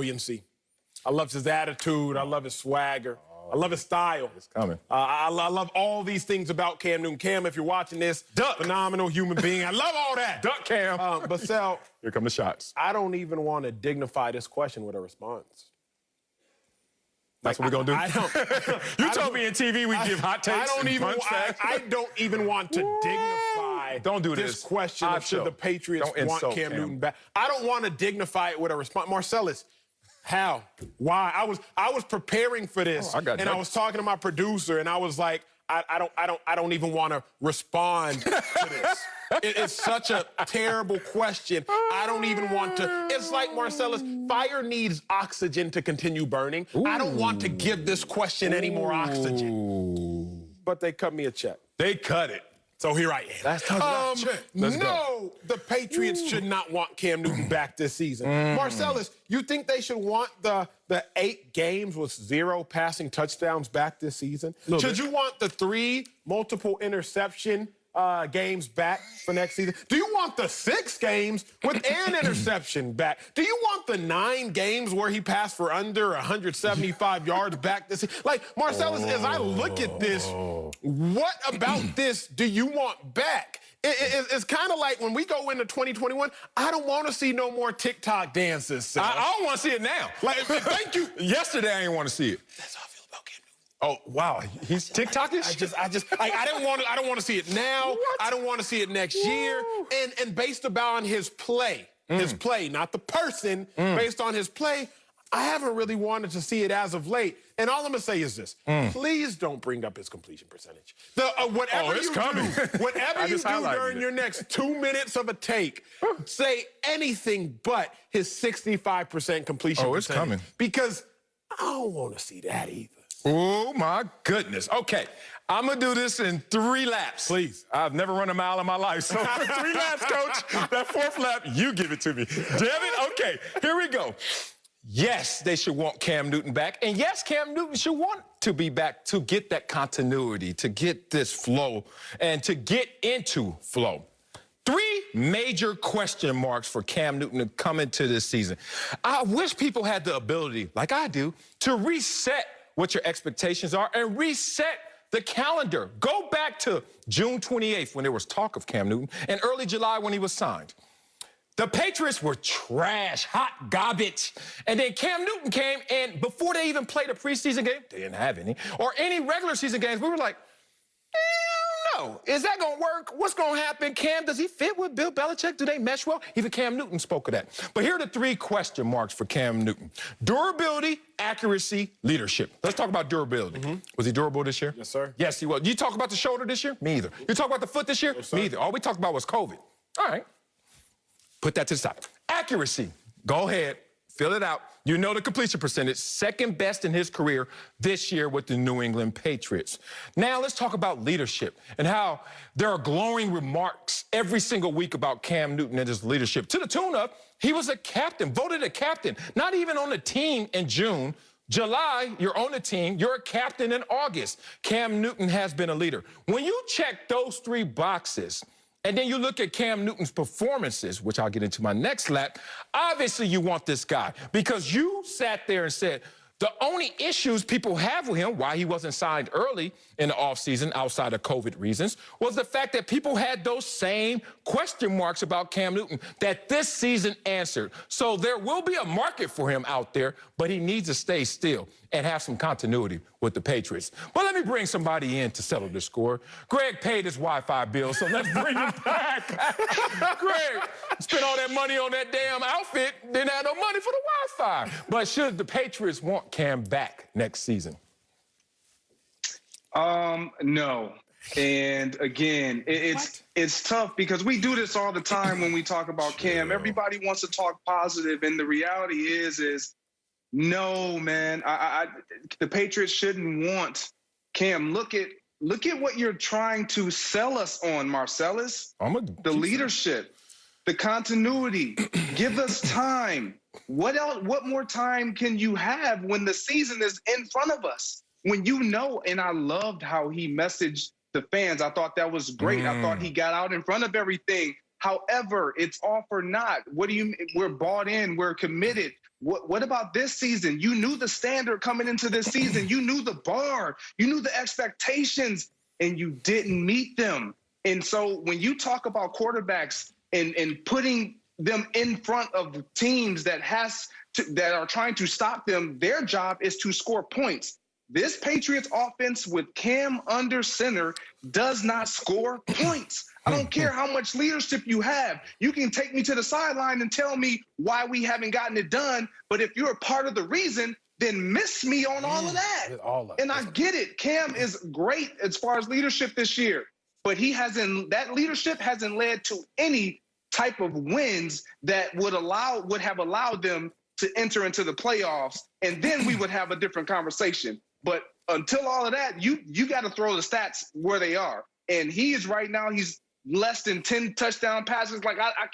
Brilliancy. I love his attitude. I love his swagger. I love his style. It's coming. I love all these things about Cam Newton. Cam, if you're watching this, phenomenal human being. I love all that. Duck Cam. But Sal, here come the shots. I don't even want to dignify this question with a response. That's what we're gonna do. You told me in TV we give hot takes. I don't even want to dignify this question of should the Patriots want Cam Newton back. I don't want to dignify it with a response. Marcellus, how? Why? I was preparing for this, and I was talking to my producer, and I was like, I don't even want to respond to this. It's such a terrible question. I don't even want to. It's like, Marcellus, fire needs oxygen to continue burning. Ooh. I don't want to give this question any more oxygen. But they cut me a check. They cut it. So here I am. Let's talk about check. No, the Patriots should not want Cam Newton back this season. Marcellus, you think they should want the 8 games with 0 passing touchdowns back this season? Should you want the 3 multiple interception games back for next season? Do you want the 6 games with an interception back? Do you want the 9 games where he passed for under 175 yards back this season? Like, Marcellus, as I look at this, what about this do you want back? It's kind of like when we go into 2021, I don't want to see no more TikTok dances. I don't want to see it now. Like, thank you. Yesterday, I didn't want to see it. That's how I feel about Cam Newton. Oh, wow. He's TikTokish? I don't want to see it now. What? I don't want to see it next year. And based on his play, not the person, based on his play, I haven't really wanted to see it as of late. And all I'm going to say is this. Please don't bring up his completion percentage. Whatever you do during your next 2 minutes of a take, say anything but his 65% completion percentage. Oh, it's coming. Because I don't want to see that either. Oh, my goodness. Okay, I'm going to do this in 3 laps. Please. I've never run a mile in my life, so 3 laps, Coach. That 4th lap, you give it to me. Damn it. Okay, here we go. Yes, they should want Cam Newton back. And yes, Cam Newton should want to be back to get that continuity, to get this flow, and to get into flow. 3 major question marks for Cam Newton to come into this season. I wish people had the ability, like I do, to reset what your expectations are and reset the calendar. Go back to June 28th when there was talk of Cam Newton and early July when he was signed. The Patriots were trash, hot garbage. And then Cam Newton came, and before they even played a preseason game, they didn't have any, or any regular season games, we were like, I don't know. Is that going to work? What's going to happen? Cam, does he fit with Bill Belichick? Do they mesh well? Even Cam Newton spoke of that. But here are the 3 question marks for Cam Newton. Durability, accuracy, leadership. Let's talk about durability. Was he durable this year? Yes, sir. Yes, he was. You talk about the shoulder this year? Me either. You talk about the foot this year? No, me either. All we talked about was COVID. All right. Put that to the side. Accuracy. Go ahead. Fill it out. You know the completion percentage, 2nd best in his career this year with the New England Patriots. Now let's talk about leadership and how there are glowing remarks every single week about Cam Newton and his leadership. To the tune of, he was a captain, voted a captain, not even on the team in June. July, you're on the team. You're a captain in August. Cam Newton has been a leader. When you check those 3 boxes, and then you look at Cam Newton's performances, which I'll get into my next lap, obviously you want this guy because you sat there and said the only issues people have with him, why he wasn't signed early in the offseason outside of COVID reasons, was the fact that people had those same question marks about Cam Newton that this season answered. So there will be a market for him out there, but he needs to stay still and have some continuity with the Patriots. But let me bring somebody in to settle the score. Greg paid his Wi-Fi bill, so let's bring him back. Greg spent all that money on that damn outfit, didn't have no money for the Wi-Fi. But should the Patriots want Cam back next season? No. And again, it's tough because we do this all the time when we talk about Cam. Everybody wants to talk positive, and the reality is no, man. The Patriots shouldn't want Cam. Look at what you're trying to sell us on, Marcellus. The leadership, the continuity. Give us time. What else? What more time can you have when the season is in front of us? When you know, and I loved how he messaged the fans. I thought that was great. I thought he got out in front of everything. However, it's all for naught. What do you mean? We're bought in. We're committed. What about this season? You knew the standard coming into this season. You knew the bar. You knew the expectations, and you didn't meet them. And so when you talk about quarterbacks and putting them in front of teams that are trying to stop them, their job is to score points. This Patriots offense with Cam under center does not score points. I don't care how much leadership you have. You can take me to the sideline and tell me why we haven't gotten it done. But if you're a part of the reason, then miss me on all of that. And I get it. Cam is great as far as leadership this year, but that leadership hasn't led to any type of wins that would have allowed them to enter into the playoffs, and then we would have a different conversation. But until all of that, you got to throw the stats where they are. And he's less than 10 touchdown passes. Like I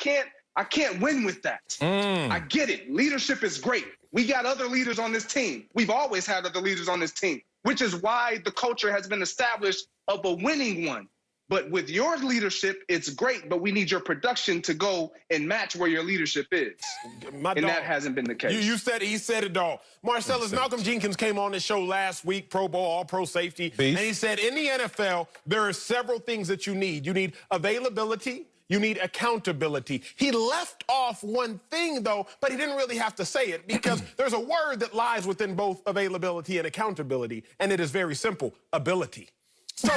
can't win with that. I get it. Leadership is great. We got other leaders on this team. We've always had other leaders on this team, which is why the culture has been established of a winning one. But with your leadership, it's great, but we need your production to go and match where your leadership is. That hasn't been the case. He said it all. Marcellus, Malcolm Jenkins came on the show last week, Pro Bowl, All-Pro safety, and he said in the NFL, there are several things that you need. You need availability. You need accountability. He left off one thing, though, but he didn't really have to say it because there's a word that lies within both availability and accountability, and it is very simple: ability. So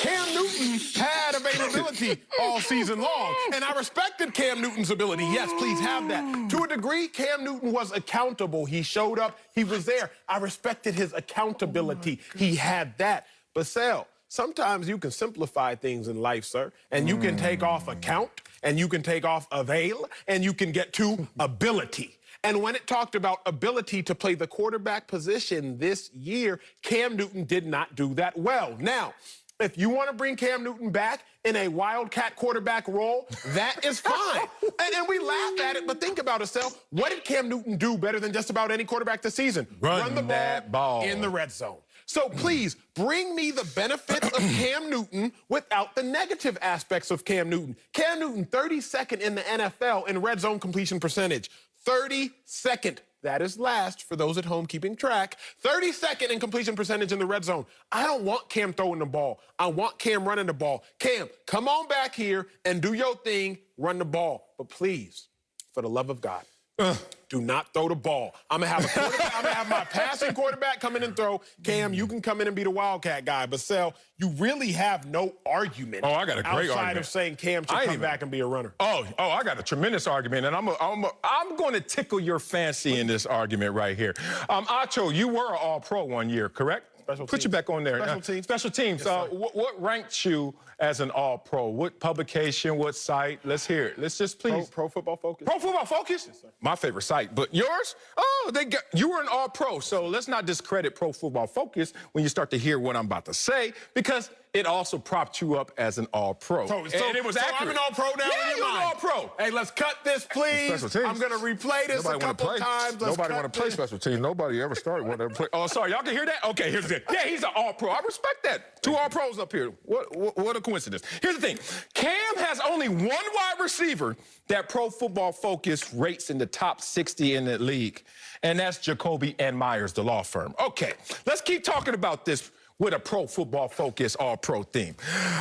Cam Newton had availability all season long, and I respected Cam Newton's ability. Yes, please have that. To a degree, Cam Newton was accountable. He showed up. He was there. I respected his accountability. He had that. But, Sal, sometimes you can simplify things in life, sir, and you can take off account, and you can take off avail, and you can get to ability. And when it talked about ability to play the quarterback position this year, Cam Newton did not do that well. Now, if you want to bring Cam Newton back in a wildcat quarterback role, that is fine. and we laugh at it, but think about it, Sal. What did Cam Newton do better than just about any quarterback this season? Run the ball in the red zone. So please, bring me the benefits of Cam Newton without the negative aspects of Cam Newton. Cam Newton, 32nd in the NFL in red zone completion percentage. 32nd. That is last for those at home keeping track. 32nd in completion percentage in the red zone. I don't want Cam throwing the ball. I want Cam running the ball. Cam, come on back here and do your thing, run the ball. But please, for the love of God, do not throw the ball. I'm gonna have my passing quarterback come in and throw. Cam, you can come in and be the wildcat guy. But Sal, you really have no argument. Oh, I got a great argument. Outside of saying Cam should come back and be a runner. Oh, I got a tremendous argument, and I'm going to tickle your fancy in this argument right here. Acho, you were an All-Pro one year, correct? Put you back on there. Special teams. Special teams. Yes, what ranked you as an All-Pro? What publication? What site? Let's hear it. Let's just please. Pro Football Focus. Pro Football Focus? Yes, sir. My favorite site. But yours? Oh, you were an All-Pro. So let's not discredit Pro Football Focus when you start to hear what I'm about to say, because it also propped you up as an All-Pro. And it was accurate. I'm an All-Pro now in your mind. You're an All-Pro. Hey, let's cut this, please. I'm going to replay this a couple times. Nobody want to play special teams. Nobody ever started one to play. Oh, sorry. Y'all can hear that? Okay, here's the thing. Yeah, he's an All-Pro. I respect that. 2 All-Pros up here. What a coincidence. Here's the thing. Cam has only one wide receiver that Pro Football Focus rates in the top 60 in the league, and that's Jacoby and Myers, the law firm. Okay, let's keep talking about this with a Pro Football Focus All-Pro theme.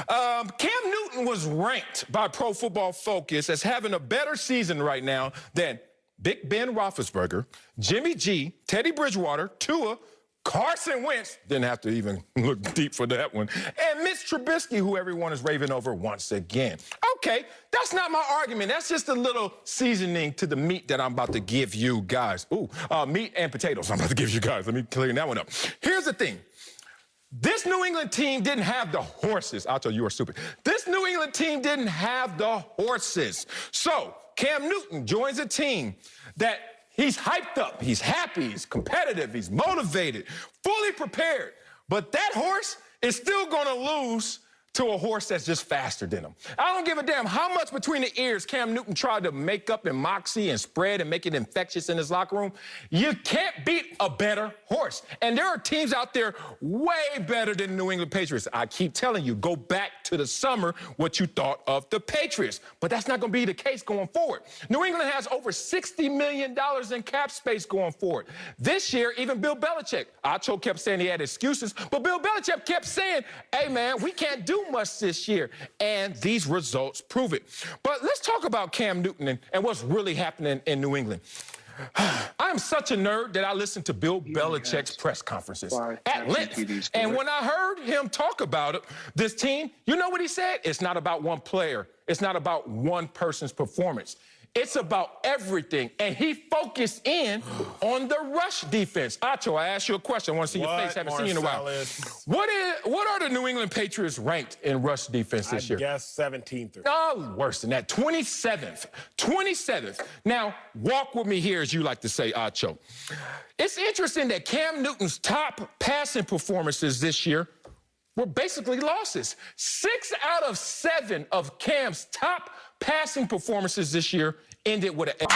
Cam Newton was ranked by Pro Football Focus as having a better season right now than Big Ben Roethlisberger, Jimmy G, Teddy Bridgewater, Tua, Carson Wentz, didn't have to even look deep for that one, and Mitch Trubisky, who everyone is raving over once again. Okay, that's not my argument. That's just a little seasoning to the meat that I'm about to give you guys. Ooh, meat and potatoes I'm about to give you guys. Let me clear that one up. Here's the thing. This New England team didn't have the horses. I'll tell you, you are stupid. This New England team didn't have the horses. So Cam Newton joins a team that he's hyped up, he's happy, he's competitive, he's motivated, fully prepared. But that horse is still going to lose to a horse that's just faster than him. I don't give a damn how much between the ears Cam Newton tried to make up in moxie and spread and make it infectious in his locker room. You can't beat a better horse. And there are teams out there way better than the New England Patriots. I keep telling you, go back to the summer what you thought of the Patriots. But that's not going to be the case going forward. New England has over $60 million in cap space going forward. This year, even Bill Belichick, Acho kept saying he had excuses, but Bill Belichick kept saying, hey, man, we can't do much this year. And these results prove it. But let's talk about Cam Newton and what's really happening in New England. I'm such a nerd that I listen to Bill Belichick's press conferences at length. And when I heard him talk about it, this team, you know what he said? It's not about one player. It's not about one person's performance. It's about everything. And he focused in on the rush defense. Acho, I asked you a question. I want to see your face. Haven't seen you in a while. What are the New England Patriots ranked in rush defense this year? I guess 17th. Oh, worse than that. 27th. 27th. Now, walk with me here, as you like to say, Acho. It's interesting that Cam Newton's top passing performances this year were basically losses. 6 out of 7 of Cam's top passing performances this year ended with an